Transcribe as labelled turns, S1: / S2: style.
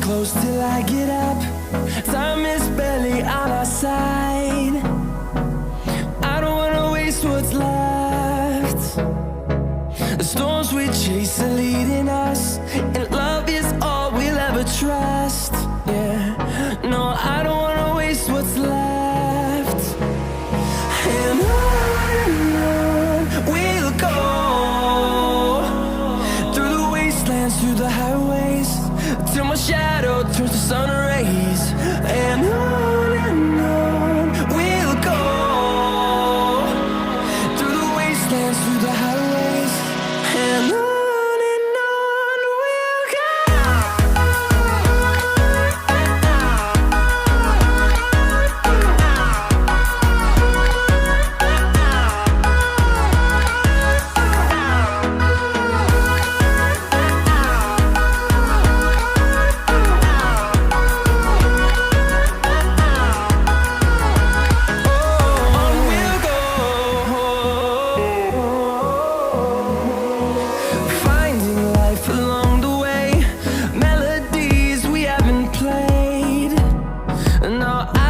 S1: close till I get up. Time is barely on our side. I don't wanna waste what's left. The storms we chase are leading us, and love is all we'll ever trust. Yeah, no, I don't wanna waste what's left. And on we'll go, through the wastelands, through the highways, till my shadow turns to sun rays. And on we'll go, through the wastelands, through the highways, and on we'll go. Finding life along the way, melodies we haven't played. No, I